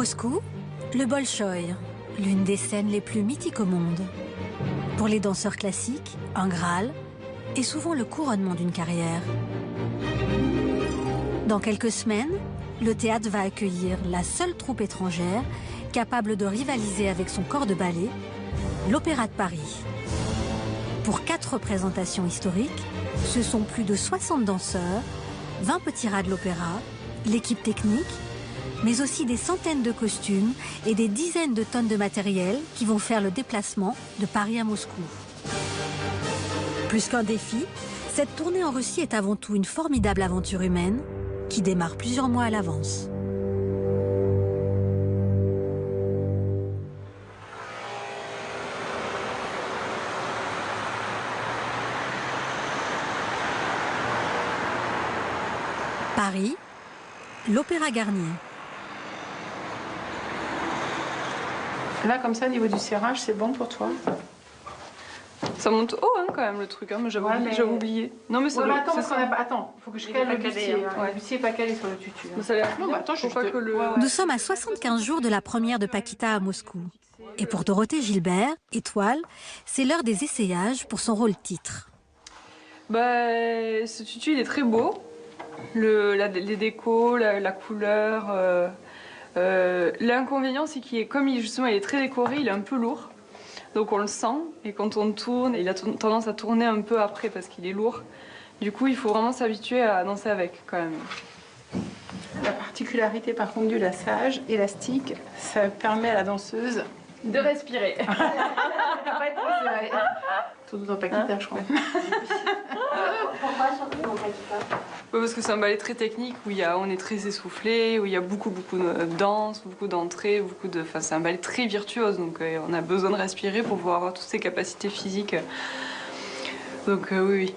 Moscou, le Bolchoï, l'une des scènes les plus mythiques au monde. Pour les danseurs classiques, un Graal est souvent le couronnement d'une carrière. Dans quelques semaines, le théâtre va accueillir la seule troupe étrangère capable de rivaliser avec son corps de ballet, l'Opéra de Paris. Pour 4 représentations historiques, ce sont plus de 60 danseurs, 20 petits rats de l'opéra, l'équipe technique, mais aussi des centaines de costumes et des dizaines de tonnes de matériel qui vont faire le déplacement de Paris à Moscou. Plus qu'un défi, cette tournée en Russie est avant tout une formidable aventure humaine qui démarre plusieurs mois à l'avance. Paris, l'Opéra Garnier. Là, comme ça, au niveau du serrage, c'est bon pour toi? Ça monte haut, hein, quand même, le truc. Hein, mais j'avais oublié. Non, mais ça doit... Attends, attends, faut que je cale le bustier. Le bustier n'est pas calé sur le tutu. Mais ça a l'air... Non, mais attends, je pas que le... Nous sommes à 75 jours de la première de Paquita à Moscou. Et pour Dorothée Gilbert, étoile, c'est l'heure des essayages pour son rôle titre. Bah, ce tutu, il est très beau. Les décos, la couleur... L'inconvénient, c'est qu'il est, comme justement il est très décoré, il est un peu lourd. Donc on le sent, et quand on tourne, il a tendance à tourner un peu après parce qu'il est lourd. Du coup, il faut vraiment s'habituer à danser avec quand même. La particularité par contre du lassage élastique, ça permet à la danseuse de respirer. Pas être trop serré. Surtout dans Paquita, je crois. Pourquoi surtout dans Paquita? Parce que c'est un ballet très technique où on est très essoufflé, où il y a beaucoup de danse, beaucoup d'entrées, Enfin, c'est un ballet très virtuose, donc on a besoin de respirer pour pouvoir avoir toutes ces capacités physiques. Donc oui,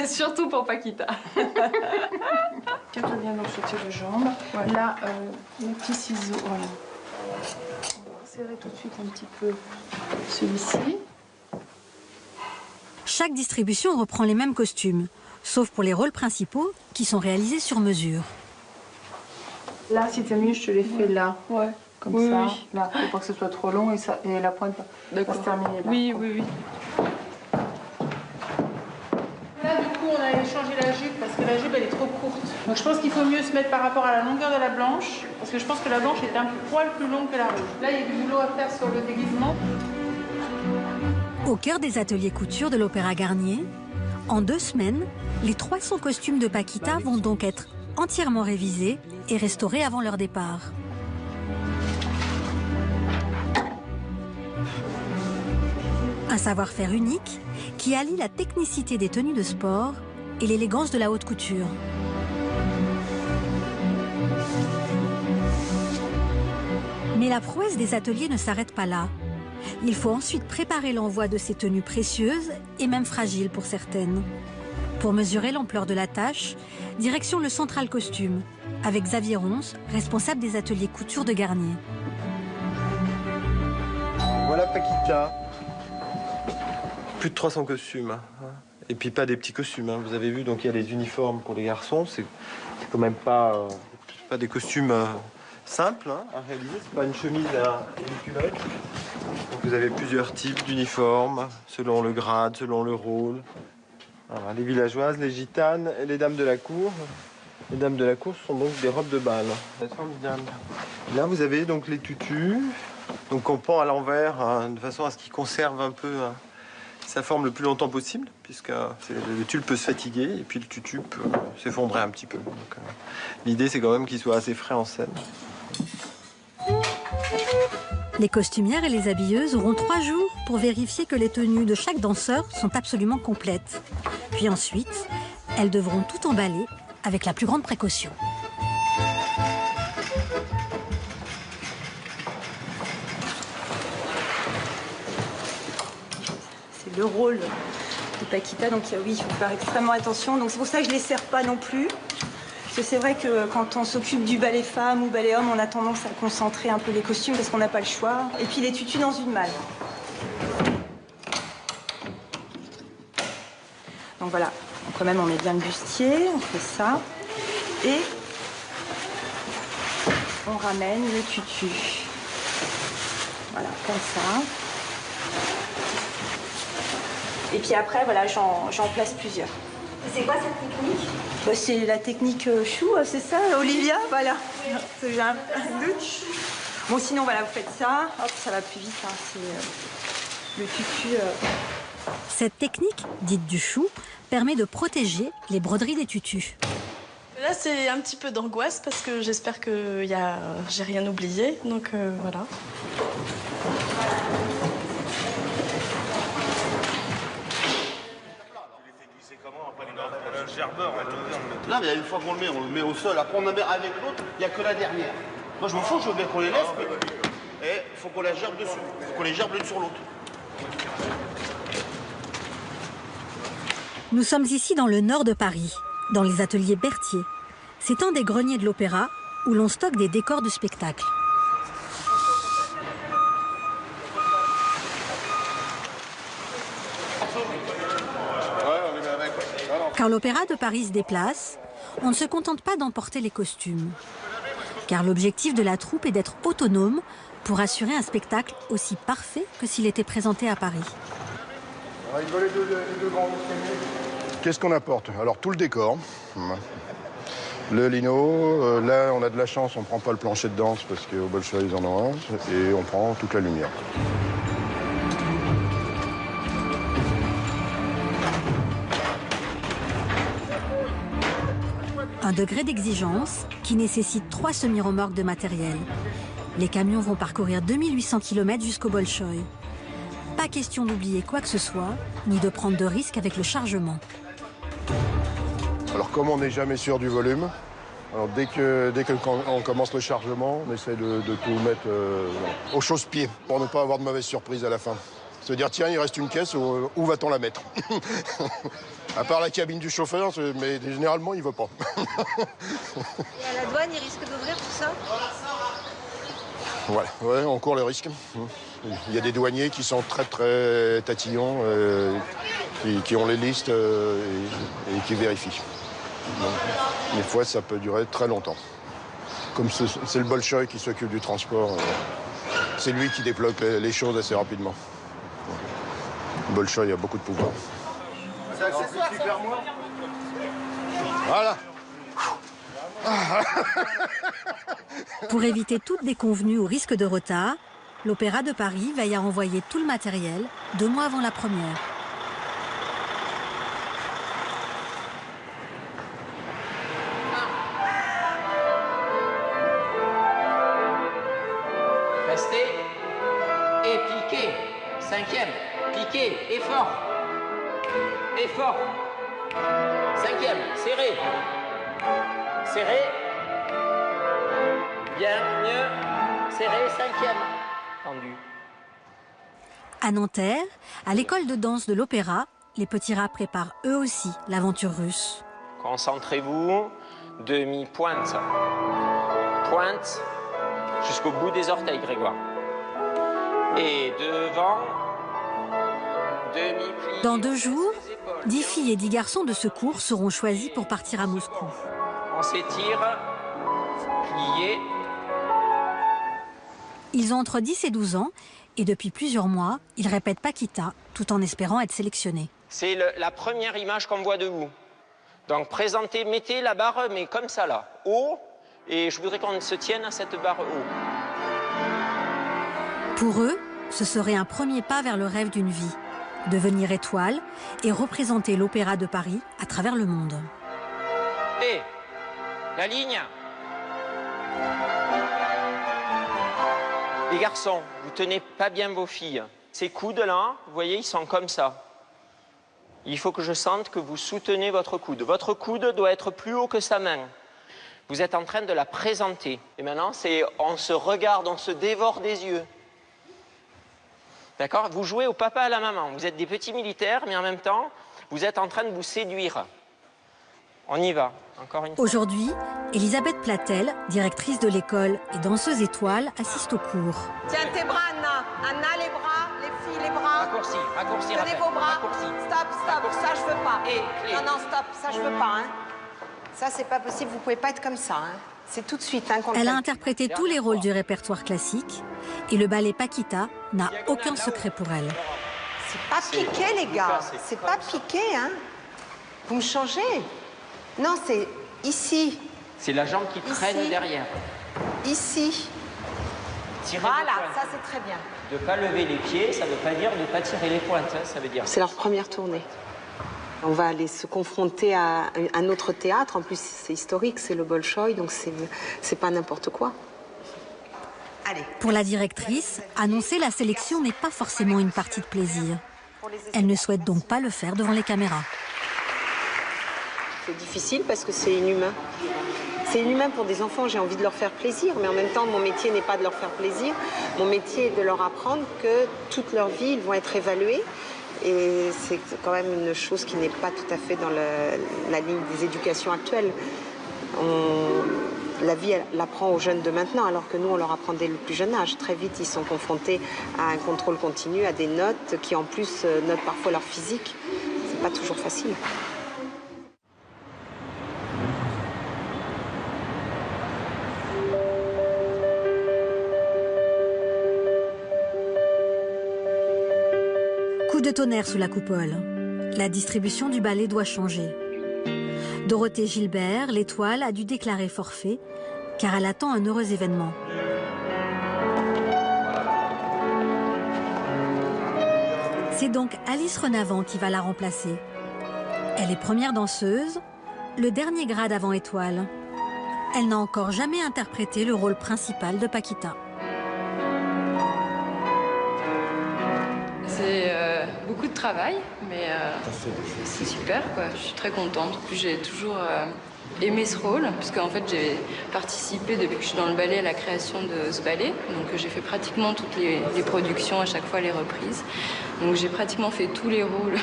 surtout pour Paquita. Quand on vient dans ce tir de jambe, ouais. Là, les petits ciseaux, voilà. On va serrer tout de suite un petit peu celui-ci. Chaque distribution reprend les mêmes costumes, sauf pour les rôles principaux qui sont réalisés sur mesure. Là, si t'es mieux, je te les fais là. Ouais. Comme ça. Oui. Là, il faut pas que ce soit trop long et la pointe va se terminer là. Oui. Là, du coup, on a changé la jupe parce que la jupe, elle est trop courte. Donc, je pense qu'il faut mieux se mettre par rapport à la longueur de la blanche parce que je pense que la blanche était un poil plus longue que la rouge. Là, il y a du boulot à faire sur le déguisement. Au cœur des ateliers couture de l'Opéra Garnier, en 2 semaines, les 300 costumes de Paquita vont donc être entièrement révisés et restaurés avant leur départ. Un savoir-faire unique qui allie la technicité des tenues de sport et l'élégance de la haute couture. Mais la prouesse des ateliers ne s'arrête pas là. Il faut ensuite préparer l'envoi de ces tenues précieuses et même fragiles pour certaines. Pour mesurer l'ampleur de la tâche, direction le central costume, avec Xavier Ronce, responsable des ateliers couture de Garnier. Voilà Paquita. Plus de 300 costumes. Hein. Et puis pas des petits costumes. Hein. Vous avez vu, donc il y a les uniformes pour les garçons. C'est quand même pas des costumes simples hein, à réaliser. C'est pas une chemise et une culotte. Donc vous avez plusieurs types d'uniformes, selon le grade, selon le rôle. Voilà, les villageoises, les gitanes et les dames de la cour. Les dames de la cour sont donc des robes de bal. C'est formidable. Là, vous avez donc les tutus, donc qu'on pend à l'envers, hein, de façon à ce qu'ils conservent un peu sa forme le plus longtemps possible, puisque le tulle peut se fatiguer et puis le tutu peut s'effondrer un petit peu. L'idée, c'est quand même qu'il soit assez frais en scène. Les costumières et les habilleuses auront 3 jours pour vérifier que les tenues de chaque danseur sont absolument complètes. Puis ensuite, elles devront tout emballer avec la plus grande précaution. C'est le rôle de Paquita, donc oui, il faut faire extrêmement attention. Donc c'est pour ça que je ne les serre pas non plus. Parce que c'est vrai que quand on s'occupe du ballet femme ou ballet homme, on a tendance à concentrer un peu les costumes parce qu'on n'a pas le choix. Et puis les tutus dans une malle. Donc voilà, donc quand même on met bien le bustier, on fait ça. Et on ramène le tutu. Voilà, comme ça. Et puis après, voilà, j'en place plusieurs. C'est quoi cette technique? Bah, c'est la technique chou, c'est ça, Olivia? Voilà. J'ai un doute. Bon, sinon, voilà, vous faites ça. Hop, ça va plus vite. Hein. C'est le tutu. Cette technique, dite du chou, permet de protéger les broderies des tutus. Là, c'est un petit peu d'angoisse parce que j'espère que j'ai rien oublié. Donc voilà. Là, mais une fois qu'on le met au sol. Après, on en met avec l'autre, il n'y a que la dernière. Moi, je m'en fous, je veux bien qu'on les laisse, mais il faut qu'on la gerbe dessus. Il faut qu'on les gerbe l'une sur l'autre. Nous sommes ici dans le nord de Paris, dans les ateliers Berthier. C'est un des greniers de l'Opéra où l'on stocke des décors de spectacle. Quand l'Opéra de Paris se déplace, on ne se contente pas d'emporter les costumes. Car l'objectif de la troupe est d'être autonome pour assurer un spectacle aussi parfait que s'il était présenté à Paris. Qu'est-ce qu'on apporte? Alors tout le décor, le lino, là on a de la chance, on ne prend pas le plancher de danse parce qu'au Bolchoï ils en ont un, et on prend toute la lumière. Un degré d'exigence qui nécessite 3 semi-remorques de matériel. Les camions vont parcourir 2800 km jusqu'au Bolchoï. Pas question d'oublier quoi que ce soit, ni de prendre de risques avec le chargement. Alors comme on n'est jamais sûr du volume, alors dès que on commence le chargement, on essaie de tout mettre au chausse-pied pour ne pas avoir de mauvaises surprises à la fin. Se dire tiens, il reste une caisse, où va-t-on la mettre? À part la cabine du chauffeur, mais généralement il ne va pas. Et à la douane, il risque d'ouvrir tout ça? Voilà, ouais, on court le risque. Il y a des douaniers qui sont très très tatillons, qui ont les listes et qui vérifient. Donc, des fois, ça peut durer très longtemps. Comme c'est le Bolchoï qui s'occupe du transport, c'est lui qui débloque les choses assez rapidement. Le Bolchoï a beaucoup de pouvoir. Voilà. Pour éviter toute déconvenue ou risque de retard, l'Opéra de Paris veille à envoyer tout le matériel 2 mois avant la première. Restez et piquez. 5e, piquez et fort. Et fort. 5e, serré. Serré. Bien, mieux. Serré, 5e. Tendu. À Nanterre, à l'école de danse de l'Opéra, les petits rats préparent eux aussi l'aventure russe. Concentrez-vous. Demi-pointe. Pointe jusqu'au bout des orteils, Grégoire. Et devant. Demi-pli. Dans 2 jours, 10 filles et 10 garçons de secours seront choisis pour partir à Moscou. On s'étire. Plié. Ils ont entre 10 et 12 ans et depuis plusieurs mois, ils répètent Paquita tout en espérant être sélectionnés. C'est la première image qu'on voit de vous. Donc présentez, mettez la barre, mais comme ça là, haut, et je voudrais qu'on se tienne à cette barre haut. Pour eux, ce serait un premier pas vers le rêve d'une vie, devenir étoile et représenter l'Opéra de Paris à travers le monde. Et la ligne. Les garçons, vous tenez pas bien vos filles. Ces coudes là, vous voyez, ils sont comme ça. Il faut que je sente que vous soutenez votre coude. Votre coude doit être plus haut que sa main. Vous êtes en train de la présenter. Et maintenant, on se regarde, on se dévore des yeux. D'accord? Vous jouez au papa et à la maman. Vous êtes des petits militaires, mais en même temps, vous êtes en train de vous séduire. On y va, encore une fois. Aujourd'hui, Elisabeth Platel, directrice de l'école et danseuse étoile, assiste au cours. Tiens tes bras, Anna. Anna, les bras, les filles, les bras. Raccourci, raccourci. Tenez vos bras. Raccourci. Stop, stop, Raccourci. ça je veux pas. Et clé. Non, non, stop, ça je veux pas, hein. Ça, c'est pas possible, vous pouvez pas être comme ça. Hein. C'est tout de suite. Hein, Elle a interprété tous les rôles du répertoire classique et le ballet Paquita n'a aucun secret pour elle. C'est pas piqué, les gars. C'est pas piqué, hein. Vous me changez. Non, c'est ici. C'est la jambe qui traîne derrière. Ici. Voilà, ça c'est très bien. De ne pas lever les pieds, ça ne veut pas dire de ne pas tirer les pointes, hein, ça veut dire... C'est leur première tournée. On va aller se confronter à un autre théâtre. En plus, c'est historique, c'est le Bolchoï, donc c'est pas n'importe quoi. Allez. Pour la directrice, annoncer la sélection n'est pas forcément une partie de plaisir. Elle ne souhaite donc pas le faire devant les caméras. C'est difficile parce que c'est inhumain. C'est inhumain pour des enfants, j'ai envie de leur faire plaisir, mais en même temps, mon métier n'est pas de leur faire plaisir. Mon métier est de leur apprendre que toute leur vie, ils vont être évalués. Et c'est quand même une chose qui n'est pas tout à fait dans la ligne des éducations actuelles. La vie, elle l'apprend aux jeunes de maintenant, alors que nous, on leur apprend dès le plus jeune âge. Très vite, ils sont confrontés à un contrôle continu, à des notes qui, en plus, notent parfois leur physique. C'est pas toujours facile. Coup de tonnerre sous la coupole. La distribution du ballet doit changer. Dorothée Gilbert, l'étoile, a dû déclarer forfait car elle attend un heureux événement. C'est donc Alice Renavant qui va la remplacer. Elle est première danseuse, le dernier grade avant étoile. Elle n'a encore jamais interprété le rôle principal de Paquita. C'est beaucoup de travail, mais c'est super, quoi. Je suis très contente. Puis j'ai toujours aimé ce rôle, puisque en fait j'ai participé depuis que je suis dans le ballet à la création de ce ballet. Donc j'ai fait pratiquement toutes les productions, à chaque fois les reprises. Donc j'ai pratiquement fait tous les rôles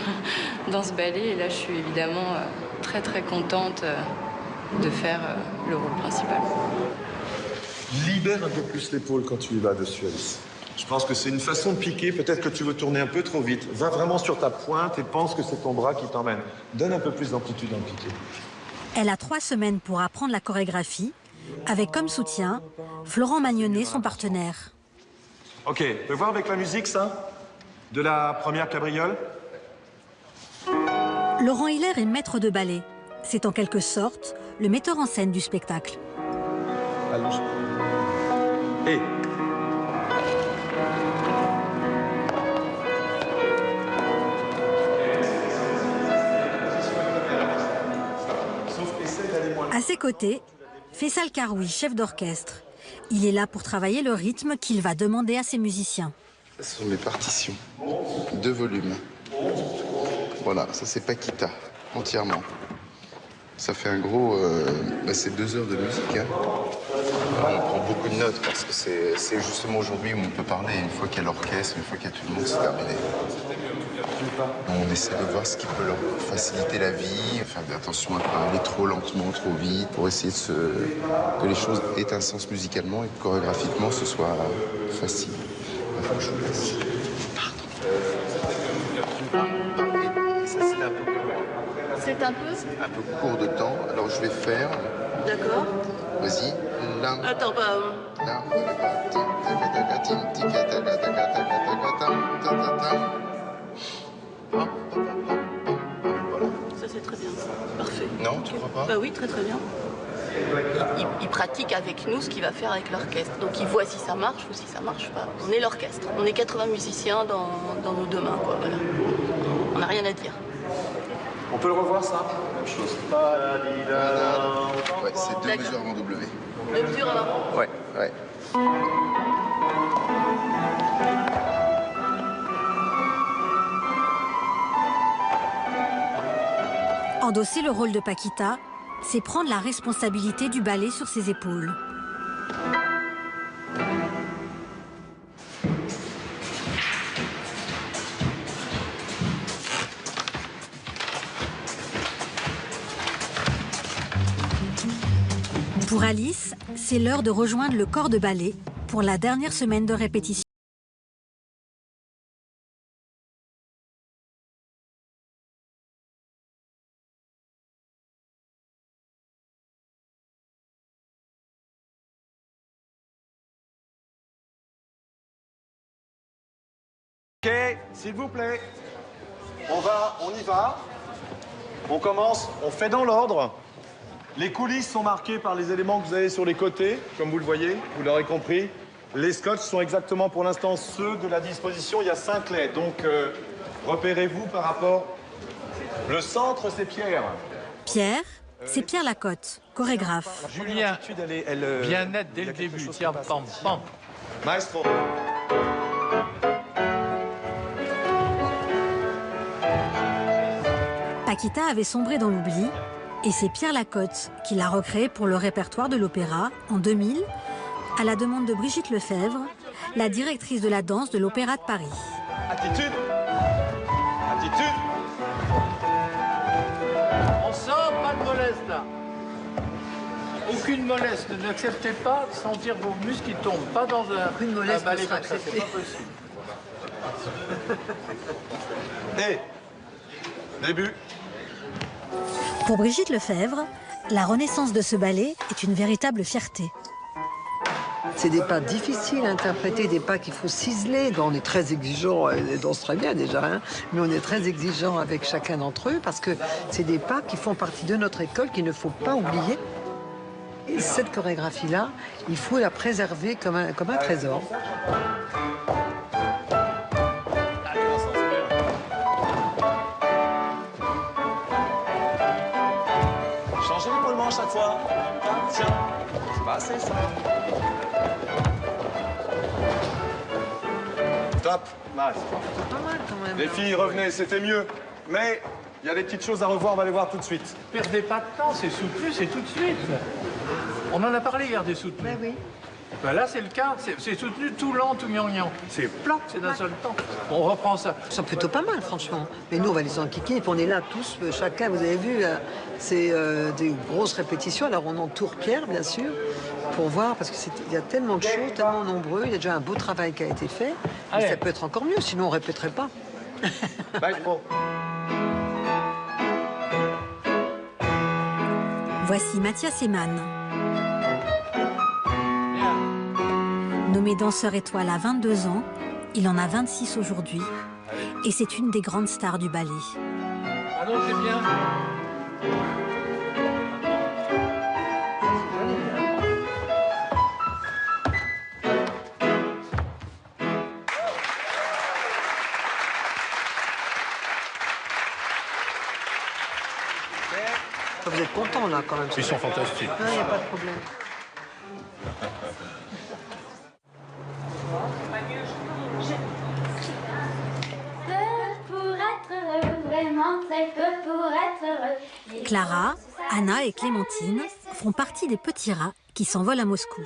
dans ce ballet. Et là je suis évidemment très très contente de faire le rôle principal. Libère un peu plus l'épaule quand tu y vas dessus, Alice. Je pense que c'est une façon de piquer. Peut-être que tu veux tourner un peu trop vite. Va vraiment sur ta pointe et pense que c'est ton bras qui t'emmène. Donne un peu plus d'amplitude dans le piqué. Elle a 3 semaines pour apprendre la chorégraphie, avec comme soutien Florent Magnonnet, son partenaire. Ok, tu peux voir avec la musique, ça? De la première cabriole? Laurent Hiller est maître de ballet. C'est en quelque sorte le metteur en scène du spectacle. Allonge. Hé! À ses côtés, Faisal Karoui, chef d'orchestre. Il est là pour travailler le rythme qu'il va demander à ses musiciens. Ce sont mes partitions, 2 volumes. Voilà, ça c'est Paquita, entièrement. Ça fait un gros... c'est 2 heures de musique. Hein. On prend beaucoup de notes parce que c'est justement aujourd'hui où on peut parler. Une fois qu'il y a l'orchestre, une fois qu'il y a tout le monde, c'est terminé. On essaie de voir ce qui peut leur faciliter la vie, faire attention à ne pas aller trop lentement, trop vite, pour essayer que les choses aient un sens musicalement et que chorégraphiquement ce soit facile. Il faut que je vous laisse. Pardon. Ça c'est un peu court. C'est un peu? Un peu court de temps, alors je vais faire... D'accord. Vas-y. Là. Attends, pas... Là. Ça c'est très bien. Parfait. Non, tu crois pas? Bah oui, très très bien. Il pratique avec nous ce qu'il va faire avec l'orchestre. Donc il voit si ça marche ou si ça marche pas. On est l'orchestre. On est 80 musiciens dans nos 2 mains, quoi. Voilà. On n'a rien à dire. On peut le revoir, ça? Même chose. Ouais, c'est 2 mesures avant W. 2 mesures avant? Ouais, ouais. Endosser le rôle de Paquita, c'est prendre la responsabilité du ballet sur ses épaules. Pour Alice, c'est l'heure de rejoindre le corps de ballet pour la dernière semaine de répétition. Ok, s'il vous plaît. On y va. On commence, on fait dans l'ordre. Les coulisses sont marquées par les éléments que vous avez sur les côtés, comme vous le voyez, vous l'aurez compris. Les scotch sont exactement pour l'instant ceux de la disposition. Il y a 5 laits, donc repérez-vous par rapport. Le centre, c'est Pierre. Pierre, c'est Pierre Lacotte, chorégraphe. Julien, bien net dès le début. Tiens, pam, pam. Maestro. Paquita avait sombré dans l'oubli et c'est Pierre Lacotte qui l'a recréé pour le répertoire de l'opéra en 2000, à la demande de Brigitte Lefebvre, la directrice de la danse de l'Opéra de Paris. Attitude. Attitude. On sent pas de mollesse là. Aucune mollesse. N'acceptez pas de sentir vos muscles qui tombent. Pas dans un ballet comme ça, c'est pas possible. Et début. Pour Brigitte Lefebvre, la renaissance de ce ballet est une véritable fierté. C'est des pas difficiles à interpréter, des pas qu'il faut ciseler. On est très exigeants, elle danse très bien déjà, hein, mais on est très exigeants avec chacun d'entre eux parce que c'est des pas qui font partie de notre école qu'il ne faut pas oublier. Et cette chorégraphie-là, il faut la préserver comme un trésor. Changez l'épaulement à chaque fois. Tiens, c'est pas assez ça. Top. Nice. Pas mal quand même. Les filles, revenez, c'était mieux. Mais il y a des petites choses à revoir, on va les voir tout de suite. Perdez pas de temps, c'est soutenu, c'est tout de suite. On en a parlé hier des soutenus. Ben oui. Ben là, c'est le cas. C'est soutenu tout lent, tout gnangnan. C'est plat, c'est d'un seul temps. On reprend ça. Ils sont plutôt pas mal, franchement. Mais nous, on va les enquiquer. Et puis on est là tous, chacun, vous avez vu, c'est des grosses répétitions. Alors on entoure Pierre, bien sûr, pour voir, parce qu'il y a tellement de choses, tellement nombreux. Il y a déjà un beau travail qui a été fait. Mais ça peut être encore mieux, sinon on ne répéterait pas. Bye, bon. Voici Mathias Eman. Nommé danseur étoile à 22 ans, il en a 26 aujourd'hui. Et c'est une des grandes stars du ballet. Alors, c'est bien. Vous êtes contents là quand même. Ils sont fantastiques. Il n'y a pas de problème. Clara, Anna et Clémentine font partie des petits rats qui s'envolent à Moscou.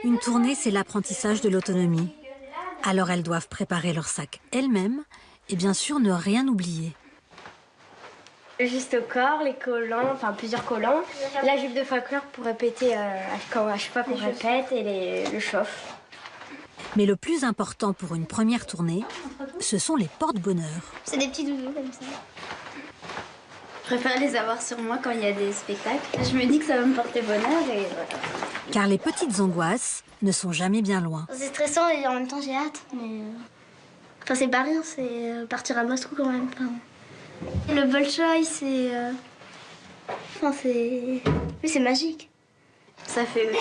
Une tournée, c'est l'apprentissage de l'autonomie. Alors elles doivent préparer leur sac elles-mêmes et bien sûr ne rien oublier. Juste au corps, les collants, enfin plusieurs collants, la jupe de folklore pour répéter quand à chaque fois qu'on répète et le chauffe. Mais le plus important pour une première tournée, ce sont les porte-bonheur. C'est des petits doudous comme ça. Je préfère les avoir sur moi quand il y a des spectacles. Je me dis que ça va me porter bonheur et voilà. Car les petites angoisses ne sont jamais bien loin. C'est stressant et en même temps j'ai hâte. Mais... Enfin c'est pas rire, c'est partir à Moscou quand même. Enfin... Le Bolchoï, c'est... Enfin c'est... Oui, c'est magique. Ça fait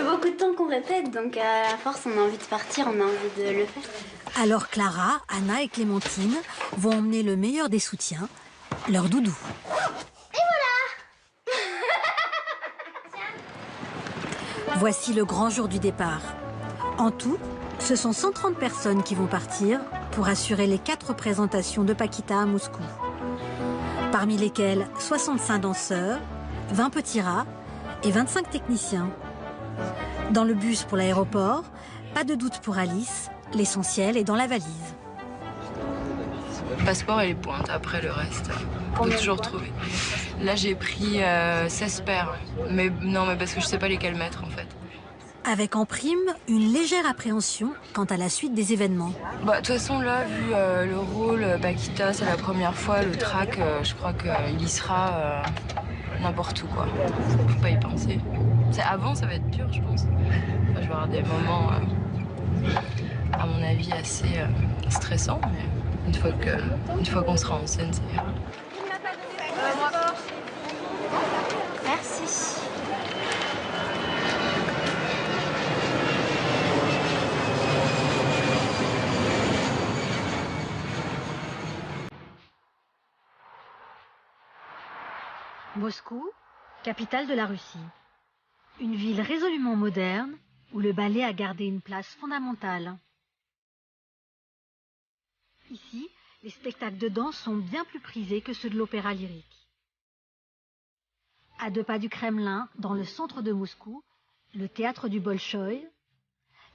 beaucoup de temps qu'on répète, donc à force on a envie de partir, on a envie de le faire. Alors Clara, Anna et Clémentine vont emmener le meilleur des soutiens, leur doudou. Et voilà. Voici le grand jour du départ. En tout, ce sont 130 personnes qui vont partir pour assurer les 4 présentations de Paquita à Moscou. Parmi lesquels 65 danseurs, 20 petits rats et 25 techniciens. Dans le bus pour l'aéroport, pas de doute pour Alice, l'essentiel est dans la valise. Le passeport et les pointes, après le reste, on peut toujours trouver. Là j'ai pris 16 paires, mais parce que je sais pas lesquelles mettre en fait. Avec en prime une légère appréhension quant à la suite des événements. De toute façon là, vu le rôle, Paquita c'est la première fois, le track, je crois qu'il y sera n'importe où quoi. Faut pas y penser. Avant ça va être dur je pense. Enfin, je vais avoir des moments, à mon avis, début assez stressant, mais une fois qu'on sera en scène, ça ira. Merci. Moscou, capitale de la Russie. Une ville résolument moderne où le ballet a gardé une place fondamentale. Ici, les spectacles de danse sont bien plus prisés que ceux de l'opéra lyrique. À 2 pas du Kremlin, dans le centre de Moscou, le théâtre du Bolchoï,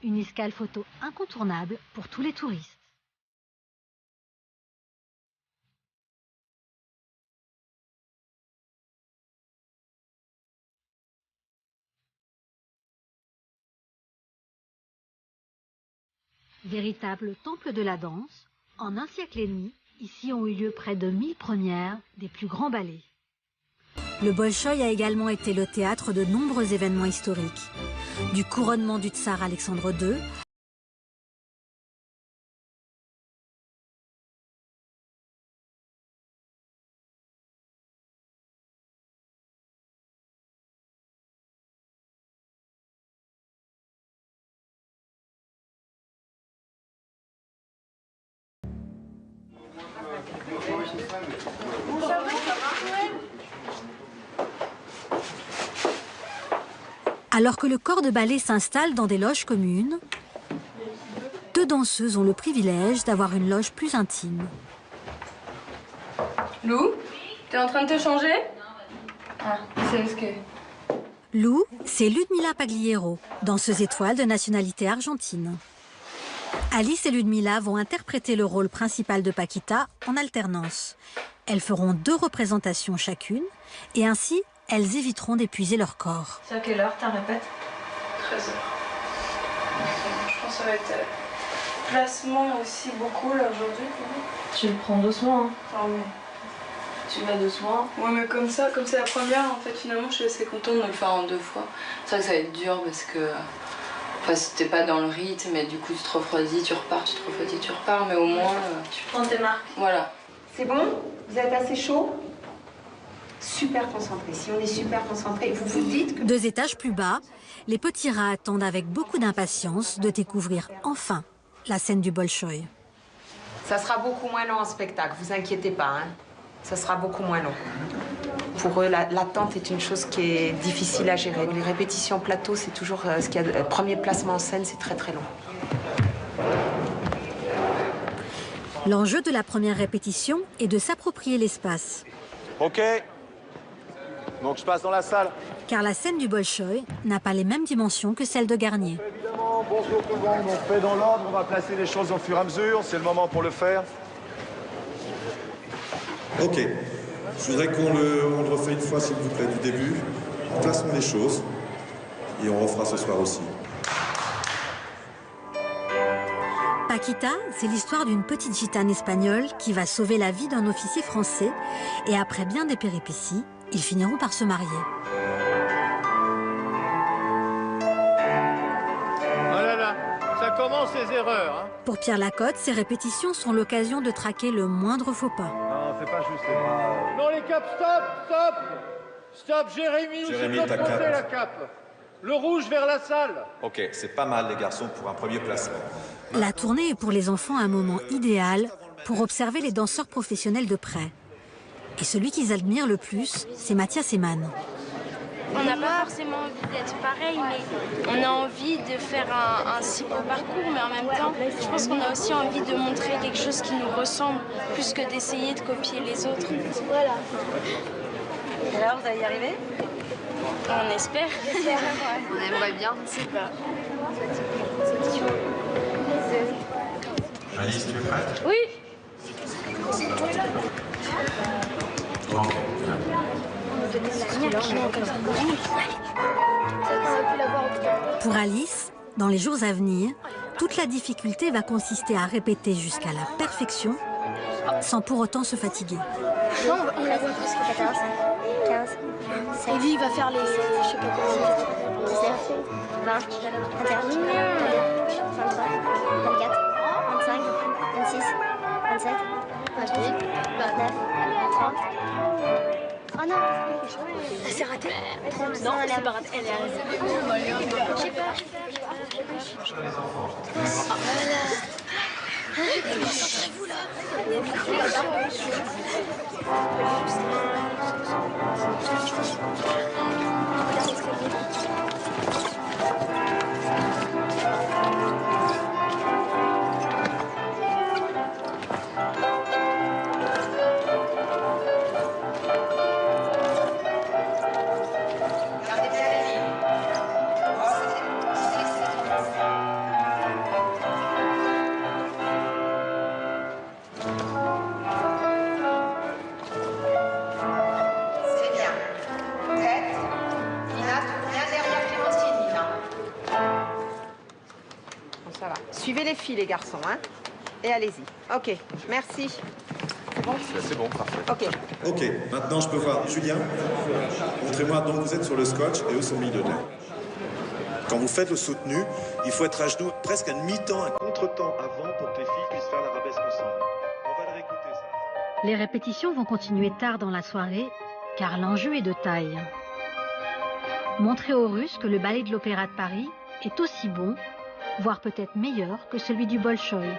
une escale photo incontournable pour tous les touristes. Véritable temple de la danse, en un siècle et demi, ici ont eu lieu près de 1000 premières des plus grands ballets. Le Bolchoï a également été le théâtre de nombreux événements historiques. Du couronnement du tsar Alexandre II, alors que le corps de ballet s'installe dans des loges communes, 2 danseuses ont le privilège d'avoir une loge plus intime. Lou, t'es en train de te changer? Ah, c'est ce que... Lou, c'est Ludmila Pagliero, danseuse étoile de nationalité argentine. Alice et Ludmila vont interpréter le rôle principal de Paquita en alternance. Elles feront 2 représentations chacune et ainsi, elles éviteront d'épuiser leur corps. C'est à quelle heure t'en répètes? 13h. Je pense que ça va être placement aussi beaucoup là aujourd'hui. Tu le prends doucement. Hein. Ah oui. Tu vas doucement. Ouais, mais comme c'est la première, en fait, finalement, je suis assez contente de le faire en 2 fois. C'est vrai que ça va être dur parce que... Enfin, c'était pas dans le rythme, mais du coup, tu te refroidis, tu repars, tu te refroidis, tu repars, mais au moins... Tu prends tes marques. Voilà. C'est bon? Vous êtes assez chaud? Super concentré. Si on est super concentré, vous vous dites que... 2 étages plus bas, les petits rats attendent avec beaucoup d'impatience de découvrir enfin la scène du Bolchoï. Ça sera beaucoup moins long en spectacle, vous inquiétez pas. Hein. Ça sera beaucoup moins long. Pour eux, l'attente est une chose qui est difficile à gérer. Les répétitions plateau, c'est toujours ce qu'il y a. Le premier placement en scène, c'est très très long. L'enjeu de la première répétition est de s'approprier l'espace. Ok. Donc je passe dans la salle. Car la scène du Bolchoï n'a pas les mêmes dimensions que celle de Garnier. Évidemment, bonjour tout le monde. On fait dans l'ordre, on va placer les choses au fur et à mesure. C'est le moment pour le faire. Ok. Je voudrais qu'on le refait une fois, s'il vous plaît, du début. Plaçons les choses. Et on refera ce soir aussi. Paquita, c'est l'histoire d'une petite gitane espagnole qui va sauver la vie d'un officier français. Et après bien des péripéties, ils finiront par se marier. Oh là là, ça commence les erreurs. Hein. Pour Pierre Lacotte, ces répétitions sont l'occasion de traquer le moindre faux pas. Non, c'est pas juste, c'est pas... Non, les caps, stop. Stop, Jérémy, Jérémy, où ta c'est cape. la cape? Le rouge vers la salle. Ok, c'est pas mal, les garçons, pour un premier placement. La tournée est pour les enfants un moment idéal pour observer les danseurs professionnels de près. Et celui qu'ils admirent le plus, c'est Mathias Eman. On n'a pas forcément envie d'être pareil, mais on a envie de faire un si beau parcours, mais en même temps, je pense qu'on a aussi envie de montrer quelque chose qui nous ressemble, plus que d'essayer de copier les autres. Voilà. Et alors, vous allez y arriver? On espère. On aimerait bien. Je sais pas. Alice, tu es prête? Oui. Ok. Pour Alice, dans les jours à venir, toute la difficulté va consister à répéter jusqu'à la perfection sans pour autant se fatiguer. Non, on l'a vu presque 14, 15, 16. Et lui, il va faire les... Je sais pas quoi. 17, 20, 21, 23, 24. 27, 28, 29, 30. Oh non, c'est raté. 30. Non, c'est pas raté. Elle est à j'ai peur. Vous là. Suivez les filles, les garçons, hein. Et allez-y. OK, merci. C'est bon? C'est bon, parfait. OK. Ok, maintenant je peux voir. Julien, montrez-moi, donc vous êtes sur le scotch et eux sont mis de terre. Quand vous faites le soutenu, il faut être à genoux presque à mi-temps, un contre-temps avant pour que les filles puissent faire l'arabesque ensemble. On va le réécouter ça. Les répétitions vont continuer tard dans la soirée, car l'enjeu est de taille. Montrer aux Russes que le ballet de l'Opéra de Paris est aussi bon, voire peut-être meilleur que celui du Bolchoï.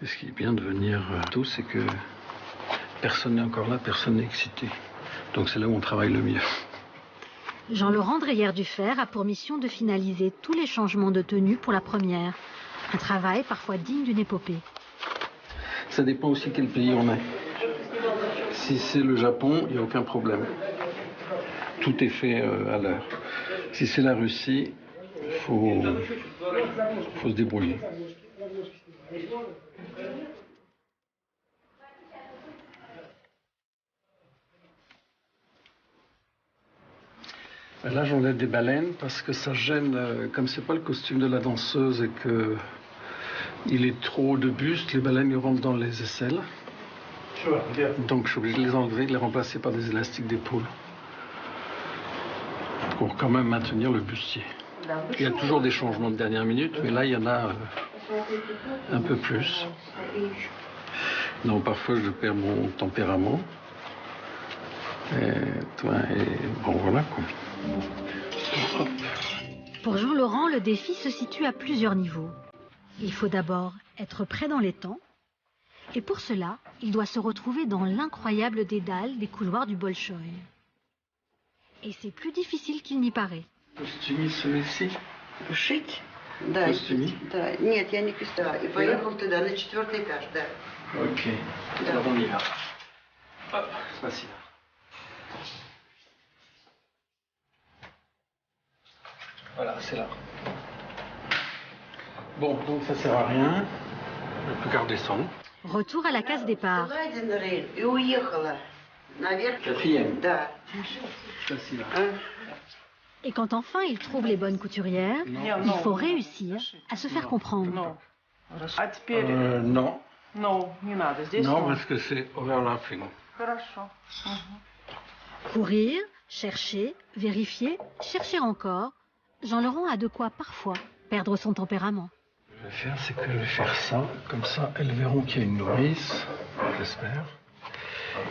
Et ce qui est bien de venir tôt, c'est que personne n'est encore là, personne n'est excité. Donc c'est là où on travaille le mieux. Jean-Laurent Dreyer-Dufer a pour mission de finaliser tous les changements de tenue pour la première. Un travail parfois digne d'une épopée. Ça dépend aussi quel pays on est. Si c'est le Japon, il n'y a aucun problème. Tout est fait à l'heure. Si c'est la Russie, faut se débrouiller. Là, j'enlève des baleines parce que ça gêne, comme c'est pas le costume de la danseuse et que il est trop de buste, les baleines ils rentrent dans les aisselles. Donc je suis obligé de les enlever, de les remplacer par des élastiques d'épaule pour quand même maintenir le bustier. Il y a toujours des changements de dernière minute, mais là il y en a un peu plus. Donc parfois je perds mon tempérament. Et bon voilà quoi. Pour Jean-Laurent, le défi se situe à plusieurs niveaux. Il faut d'abord être prêt dans les temps, et pour cela, il doit se retrouver dans l'incroyable dédale des couloirs du Bolchoï. Et c'est plus difficile qu'il n'y paraît. Костюми celui-ci? Шить? Да. Костюми? Да. Нет, я не писала. И поехал туда, на 4-й этаж, да. Ok. Alors on y va. Hop, facile. Voilà, c'est là. Bon, donc ça sert à rien. Je vais plus garder son. Retour à la case départ. Quatrième. Да. Facile. Et quand enfin il trouve les bonnes couturières, il faut réussir à se faire comprendre. Non. Non, parce que c'est overlapping. Courir, chercher, vérifier, chercher encore. Jean-Laurent a de quoi parfois perdre son tempérament. Ce que je vais faire, c'est que je vais faire ça. Comme ça, elles verront qu'il y a une nourrice, j'espère.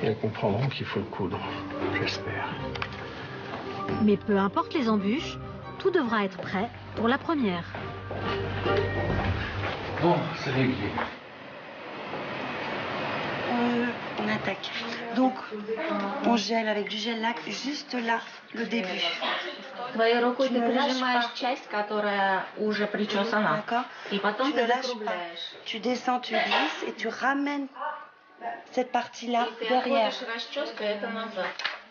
Et elles comprendront qu'il faut le coudre, j'espère. Mais peu importe les embûches, tout devra être prêt pour la première. Bon, c'est réglé. On attaque. Donc, on gèle avec du gel lac juste là, le début. Твоей рукой ты прижимаешь часть, которая уже причесана. D'accord. И потом tu ты ne lâches pas. закругляешь. Tu descends, tu glisses et tu ramènes cette partie-là Ты derrière. отходишь расческой, это назад.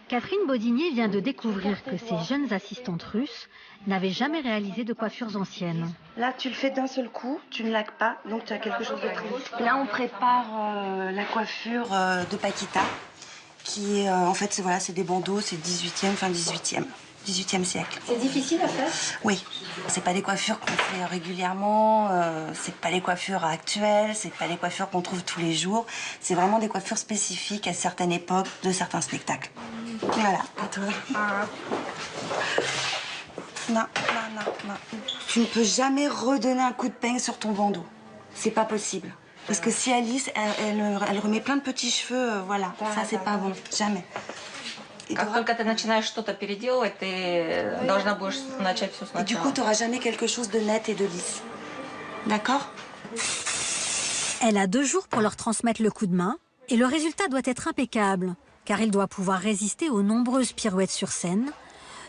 Catherine Baudinier vient de découvrir que ses jeunes assistantes russes n'avaient jamais réalisé de coiffures anciennes. Là, tu le fais d'un seul coup, tu ne laques pas, donc tu as quelque chose de très... Là, on prépare la coiffure de Paquita, qui est, en fait, c'est voilà, des bandeaux, c'est 18e, fin 18e. XVIIIe siècle. C'est difficile à faire? Oui. C'est pas des coiffures qu'on fait régulièrement, c'est pas les coiffures actuelles, c'est pas les coiffures qu'on trouve tous les jours. C'est vraiment des coiffures spécifiques à certaines époques de certains spectacles. Voilà, à toi. Non. Tu ne peux jamais redonner un coup de peigne sur ton bandeau. C'est pas possible. Parce que si Alice, elle remet plein de petits cheveux, voilà, ça c'est pas bon, jamais. Как только ты начинаешь что-то переделывать, ты должна будешь начать все сначала. Et du coup, tu n'auras jamais quelque chose de net et de lisse. D'accord? Elle a 2 jours pour leur transmettre le coup de main et le résultat doit être impeccable, car il doit pouvoir résister aux nombreuses pirouettes sur scène.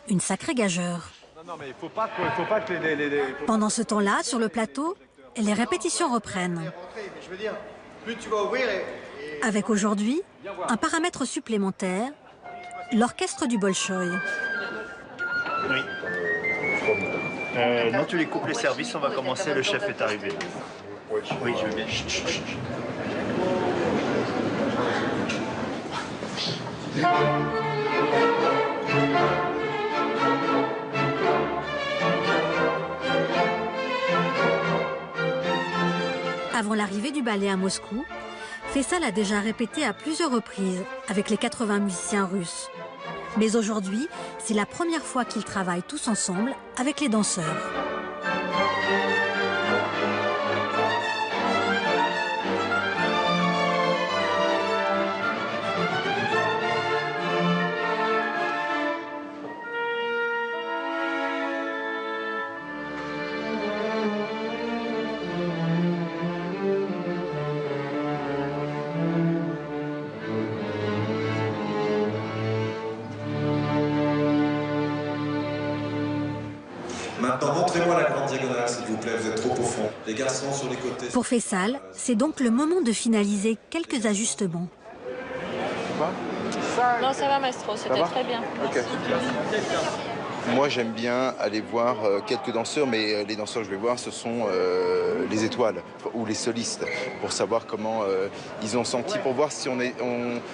Une sacrée gageure. Non, mais il faut pas que les... Pendant ce temps-là, sur le plateau, les répétitions reprennent. Je veux dire, plus tu vas ouvrir Avec aujourd'hui, un paramètre supplémentaire, l'orchestre du Bolchoï. Oui. Non, tu les coupes les services, on va commencer, le chef est arrivé. Oui, je veux bien. Chut, chut, chut. Avant l'arrivée du ballet à Moscou, Faisal a déjà répété à plusieurs reprises avec les 80 musiciens russes. Mais aujourd'hui, c'est la première fois qu'ils travaillent tous ensemble avec les danseurs. Maintenant, montrez-moi la grande diagonale, s'il vous plaît, vous êtes trop au fond. Les garçons sur les côtés. Pour Faisal, c'est donc le moment de finaliser quelques ajustements. Non, ça va, maestro, c'était très bien. Ok. Moi, j'aime bien aller voir quelques danseurs, mais les danseurs que je vais voir, ce sont les étoiles ou les solistes, pour savoir comment ils ont senti, pour voir si on est...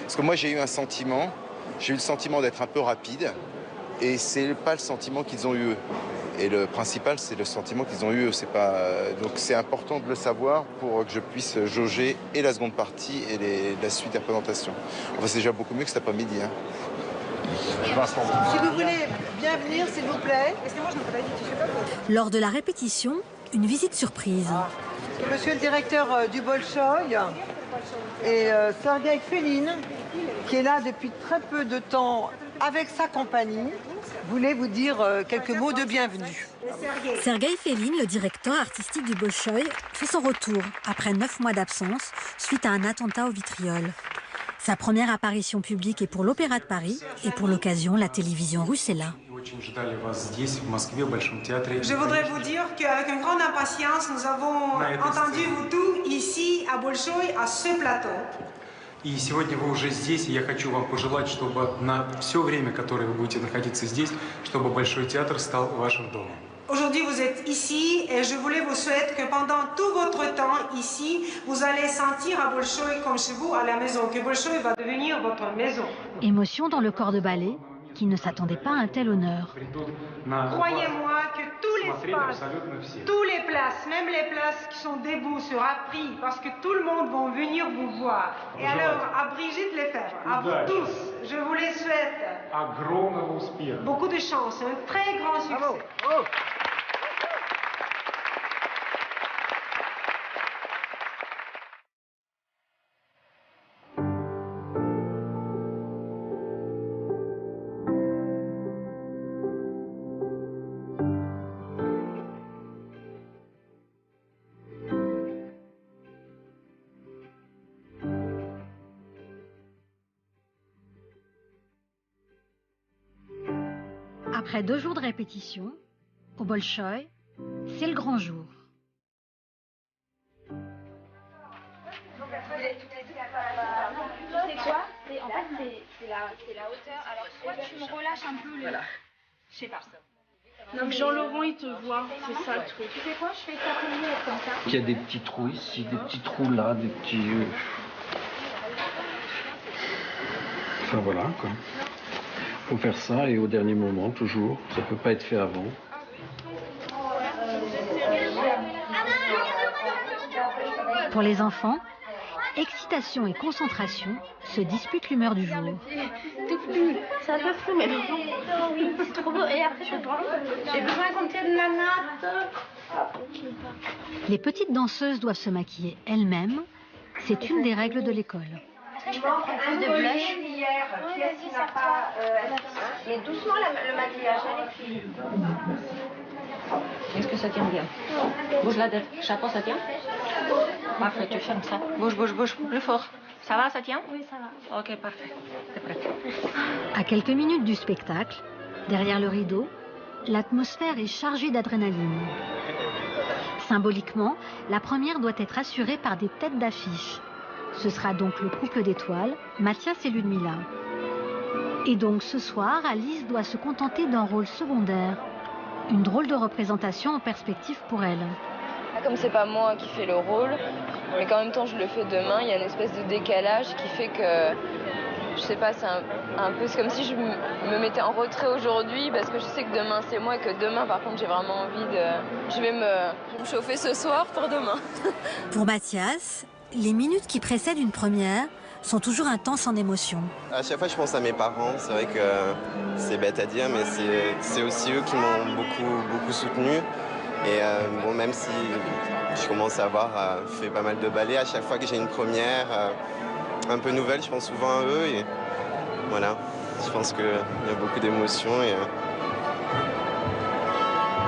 Parce que moi, j'ai eu le sentiment d'être un peu rapide, et c'est pas le sentiment qu'ils ont eu eux. Et le principal, c'est le sentiment qu'ils ont eu eux. Donc c'est important de le savoir pour que je puisse jauger et la seconde partie et la suite des représentations. Enfin, c'est déjà beaucoup mieux que cet après-midi. Hein. Si vous voulez bien venir, s'il vous plaît. Lors de la répétition, une visite surprise. Monsieur le directeur du Bolchoï et Sergueï Féline, qui est là depuis très peu de temps avec sa compagnie, voulait vous dire quelques mots de bienvenue. Sergueï Féline, le directeur artistique du Bolchoï, fait son retour après 9 mois d'absence suite à un attentat au vitriol. Sa première apparition publique est pour l'Opéra de Paris et pour l'occasion, la télévision russe est là. Je voudrais vous dire qu'avec une grande impatience, nous avons entendu vous tous ici à Bolchoï, à ce plateau. И сегодня вы уже здесь, и я хочу вам пожелать, чтобы на все время, которое вы будете находиться здесь, чтобы Большой театр стал вашим домом. Aujourd'hui, vous êtes ici et je voulais vous souhaiter que pendant tout votre temps ici, vous allez sentir à Bolchoï comme chez vous, à la maison, que Bolchoï va devenir votre maison. Émotion dans le corps de ballet, qui ne s'attendait pas à un tel honneur. Croyez-moi que tout l'espace, toutes les places, même les places qui sont debout, sera pris parce que tout le monde va venir vous voir. Et alors, à Brigitte Lefebvre, à vous tous, je vous les souhaite beaucoup de chance, un très grand succès. Après 2 jours de répétition, au Bolchoï, c'est le grand jour. Tu sais quoi? En fait, c'est la hauteur. Alors, soit tu me relâches un peu le... Voilà. Je sais pas. Donc Jean-Laurent, il te voit. C'est ça le truc. Tu sais quoi? Je fais ça pour lui, comme ça. Il y a des petits trous ici, des petits trous là, des petits... Enfin voilà, quoi. faut faire ça et au dernier moment, toujours. Ça ne peut pas être fait avant. Pour les enfants, excitation et concentration se disputent l'humeur du jour. C'est un peu flou, mais oui, c'est trop beau. Et après, j'ai besoin qu'on tienne la natte. Les petites danseuses doivent se maquiller elles-mêmes. C'est une des règles de l'école. Je peux prendre plus de blush. Mais doucement le maquillage, les filles. Est-ce que ça tient bien? Bouge la tête. Chapeau, ça tient? Parfait, tu fermes ça. Bouge, bouge, bouge. Plus fort. Ça va, ça tient? Oui, ça va. Ok, parfait. T'es prête? À quelques minutes du spectacle, derrière le rideau, l'atmosphère est chargée d'adrénaline. Symboliquement, la première doit être assurée par des têtes d'affiche. Ce sera donc le couple d'étoiles, Mathias et Ludmilla. Et donc ce soir, Alice doit se contenter d'un rôle secondaire. Une drôle de représentation en perspective pour elle. Comme c'est pas moi qui fais le rôle, mais qu'en même temps je le fais demain, il y a une espèce de décalage qui fait que, je sais pas, c'est un peu comme si je me mettais en retrait aujourd'hui parce que je sais que demain c'est moi et que demain par contre j'ai vraiment envie de... Je vais me chauffer ce soir pour demain. Pour Mathias, les minutes qui précèdent une première sont toujours intenses en émotion. À chaque fois, je pense à mes parents. C'est vrai que c'est bête à dire, mais c'est aussi eux qui m'ont beaucoup soutenu. Et bon, même si je commence à avoir fait pas mal de ballets, à chaque fois que j'ai une première un peu nouvelle, je pense souvent à eux. Et voilà, je pense qu'il y a beaucoup d'émotions et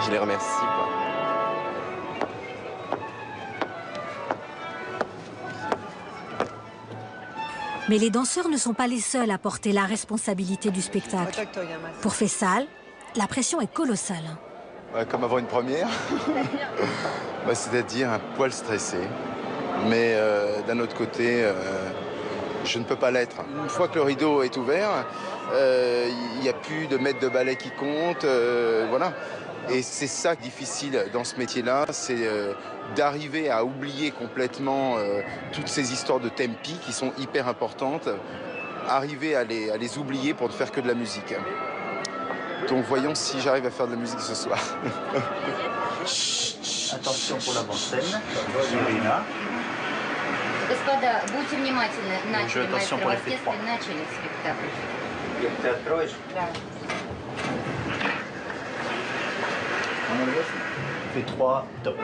je les remercie, quoi. Mais les danseurs ne sont pas les seuls à porter la responsabilité du spectacle. Pour Faisal, la pression est colossale. Comme avant une première, c'est-à-dire un poil stressé. Mais d'un autre côté, je ne peux pas l'être. Une fois que le rideau est ouvert, il n'y a plus de maître de ballet qui compte. Voilà. Et c'est ça difficile dans ce métier-là, c'est d'arriver à oublier complètement toutes ces histoires de tempi qui sont hyper importantes, arriver à les oublier pour ne faire que de la musique. Donc voyons si j'arrive à faire de la musique ce soir. Attention pour l'avant-scène, Irina. Attention pour l'effet 3. Ты откроешь? Да. Fait 3, top.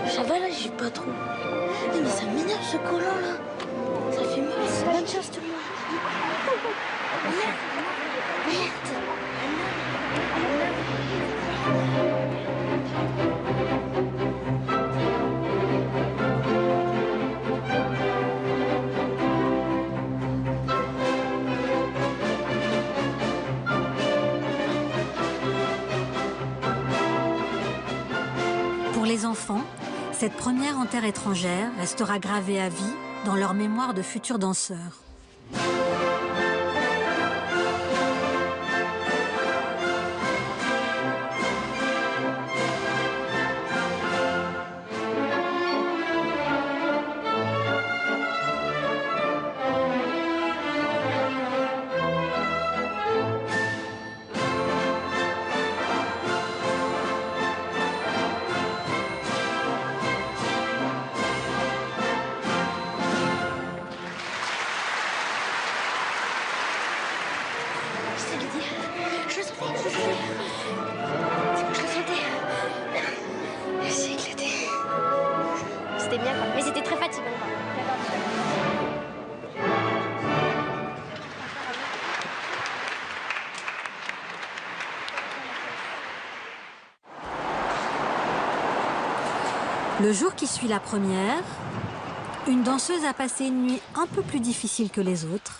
Ça va là, j'ai pas trop. Mais ça m'énerve ce collant là. Ça fait mal. Bonne chance tout le monde. Pour les enfants, cette première en terre étrangère restera gravée à vie dans leur mémoire de futurs danseurs. c'était bien, quoi. Mais c'était très fatigant, quoi. Le jour qui suit la première, une danseuse a passé une nuit un peu plus difficile que les autres.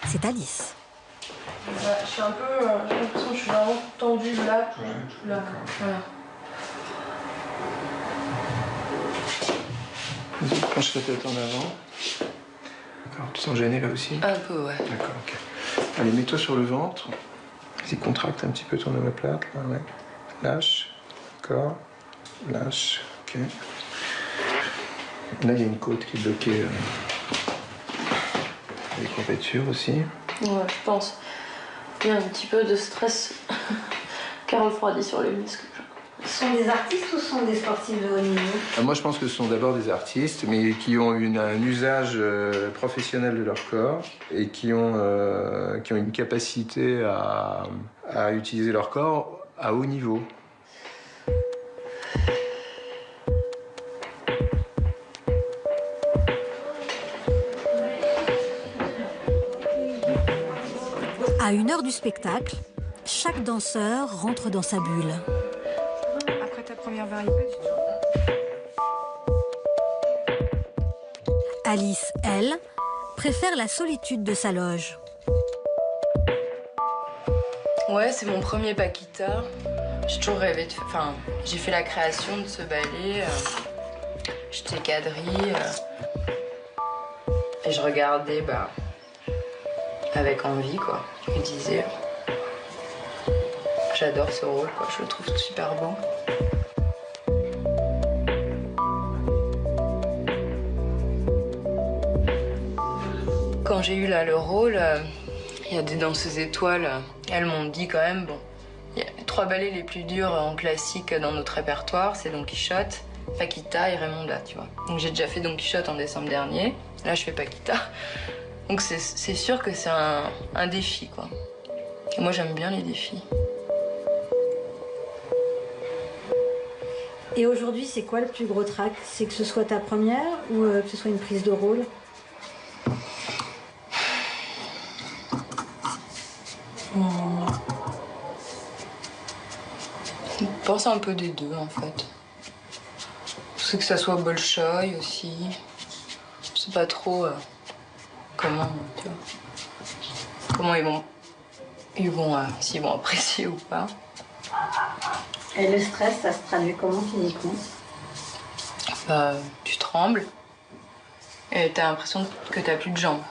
C'est Alice. Je suis un peu... j'ai l'impression que je suis vraiment tendue là. Là. Voilà. Vas-y, penche la tête en avant. D'accord, tu sens gêné là aussi? Un peu, ouais. D'accord, ok. Allez, mets-toi sur le ventre. Vas-y, contracte un petit peu ton omoplate, là, ouais. Lâche, encore. Lâche, ok. Là, il y a une côte qui est bloquée. Les courbatures aussi. Ouais, je pense. Il y a un petit peu de stress qui a refroidi sur les muscles. Ce sont des artistes ou ce sont des sportifs de haut niveau? Moi, je pense que ce sont d'abord des artistes, mais qui ont un usage professionnel de leur corps et qui ont une capacité à utiliser leur corps à haut niveau. À 1 heure du spectacle, chaque danseur rentre dans sa bulle. Après ta première variété, Alice, elle, préfère la solitude de sa loge. Ouais, c'est mon premier Paquita. J'ai toujours rêvé de... Enfin, j'ai fait la création de ce ballet. J'étais quadrille. Et je regardais, avec envie, quoi. Je me disais... J'adore ce rôle, quoi. Je le trouve super beau. Quand j'ai eu là le rôle, il y a des danseuses étoiles. Elles m'ont dit quand même, bon, il y a les 3 ballets les plus durs en classique dans notre répertoire, c'est Don Quichotte, Paquita et Raymonda, tu vois. Donc j'ai déjà fait Don Quichotte en décembre dernier. Là, je fais Paquita. Donc c'est sûr que c'est un défi, quoi. Et moi, j'aime bien les défis. Et aujourd'hui, c'est quoi le plus gros trac? C'est que ce soit ta première ou que ce soit une prise de rôle? Je pense un peu des deux, en fait. C'est que ça soit Bolchoï aussi. Je sais pas trop comment, tu vois, comment s'ils vont apprécier ou pas. Et le stress, ça se traduit comment physiquement? Tu trembles et t'as l'impression que t'as plus de jambes.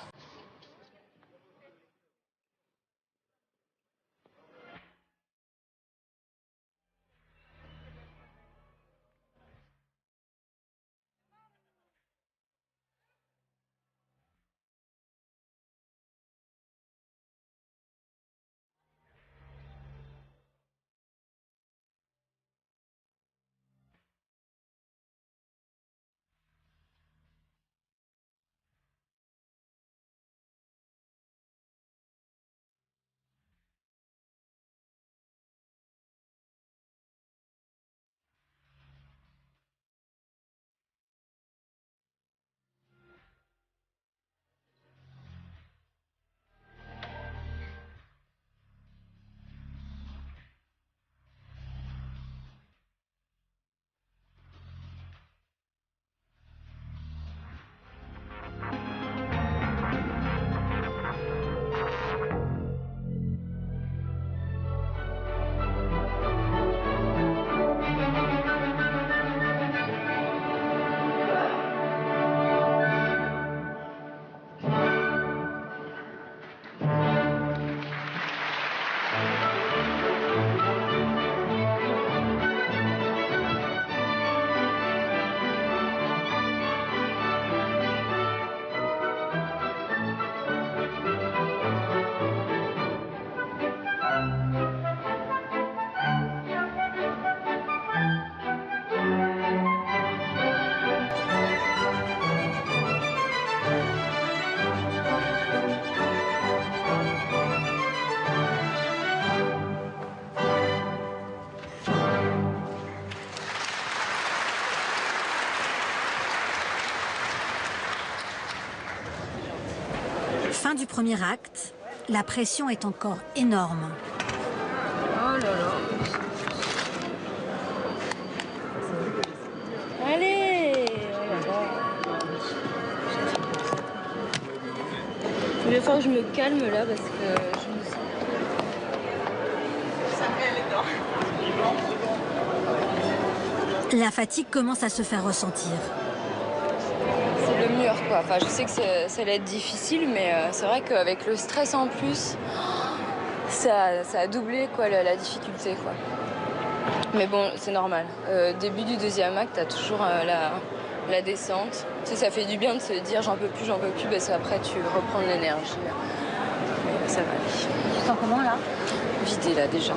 Fin du premier acte, la pression est encore énorme. Oh là là. Allez, oh là là. Il va falloir que je me calme là parce que je me sens... La fatigue commence à se faire ressentir. C'est le mur, quoi. Enfin, je sais que ça allait être difficile, mais c'est vrai qu'avec le stress en plus, ça a doublé quoi, la difficulté, quoi. Mais bon, c'est normal. Début du deuxième acte, t'as toujours la descente. Tu sais, ça fait du bien de se dire j'en peux plus, parce qu'après tu reprends de l'énergie. Mais ça va aller. Tu te sens comment là? Vidé là déjà.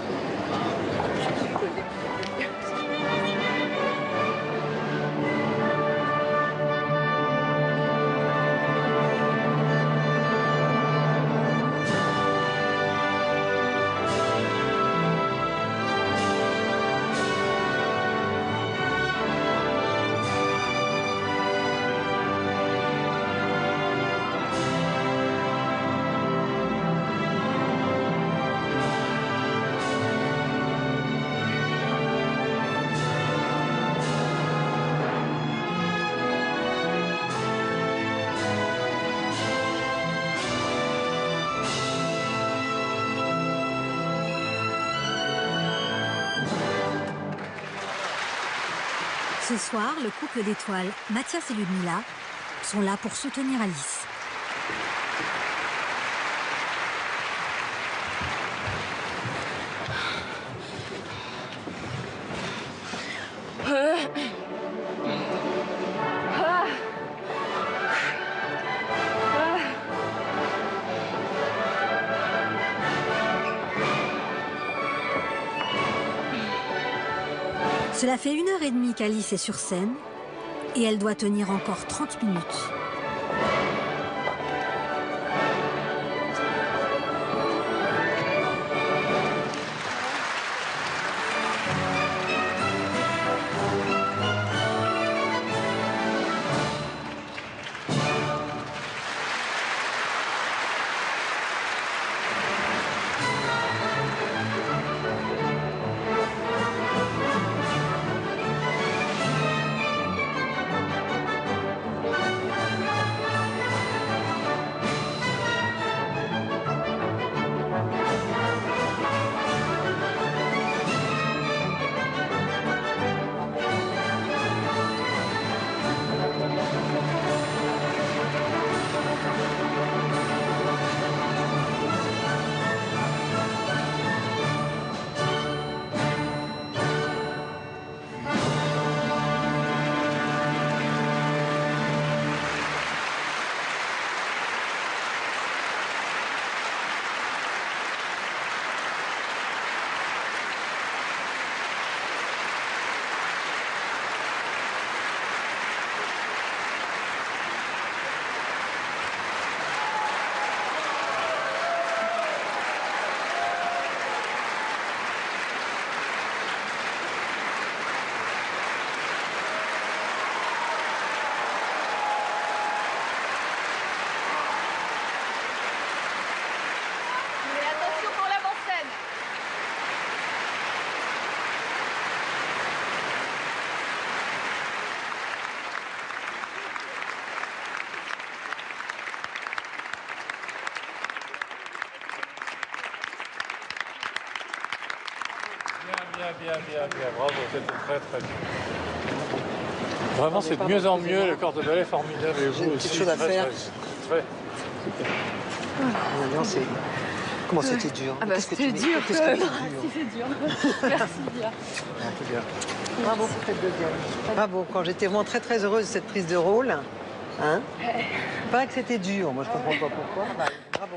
Ce soir, le couple d'étoiles, Mathias et Ludmila, sont là pour soutenir Alice. Cela fait 1h30 qu'Alice est sur scène et elle doit tenir encore 30 minutes. Bien, bravo, c'était très très bien. Vraiment, c'est de mieux en mieux, le corps de ballet formidable et vous aussi. Quelque chose à faire. Très. Comment c'était dur? Ah bah c'était dur. Qu'est-ce que c'est dur. Merci bien. Bravo pour cette deuxième. Bravo, quand j'étais vraiment très très heureuse de cette prise de rôle. Hein? Il paraît que c'était dur, moi je comprends pas pourquoi. Bravo.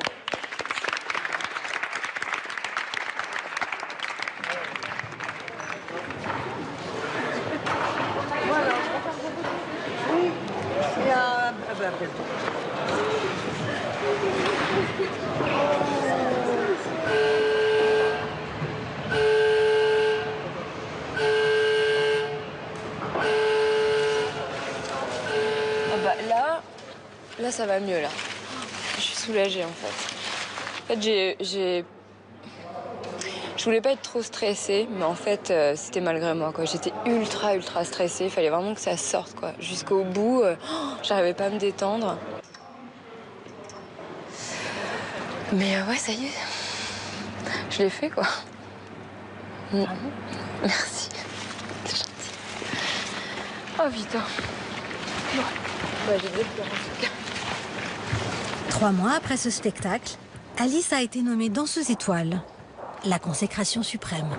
Voilà. Oui. Et après le tour. Là, ça va mieux, là. Je soulagée en fait. En fait, je voulais pas être trop stressée, mais en fait, c'était malgré moi, quoi. J'étais ultra stressée. Il fallait vraiment que ça sorte, quoi. Jusqu'au bout, j'arrivais pas à me détendre. Mais ouais, ça y est. Je l'ai fait, quoi. Merci. C'est gentil. Oh, putain. Bon. Bah, j'ai deux pleurs, en tout cas. 3 mois après ce spectacle, Alice a été nommée danseuse étoile. La consécration suprême.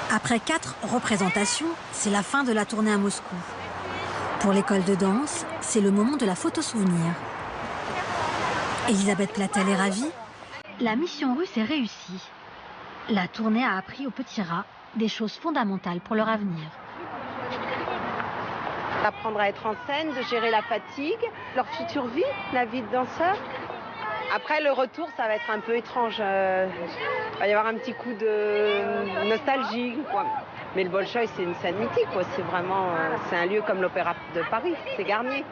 Après 4 représentations, c'est la fin de la tournée à Moscou. Pour l'école de danse, c'est le moment de la photo souvenir. Elisabeth Platel est ravie. La mission russe est réussie. La tournée a appris aux petits rats des choses fondamentales pour leur avenir. Apprendre à être en scène, de gérer la fatigue, leur future vie, la vie de danseur. Après, le retour, ça va être un peu étrange. Il va y avoir un petit coup de nostalgie, quoi. Mais le Bolchoï, c'est une scène mythique, quoi. C'est vraiment, c'est un lieu comme l'Opéra de Paris, c'est Garnier.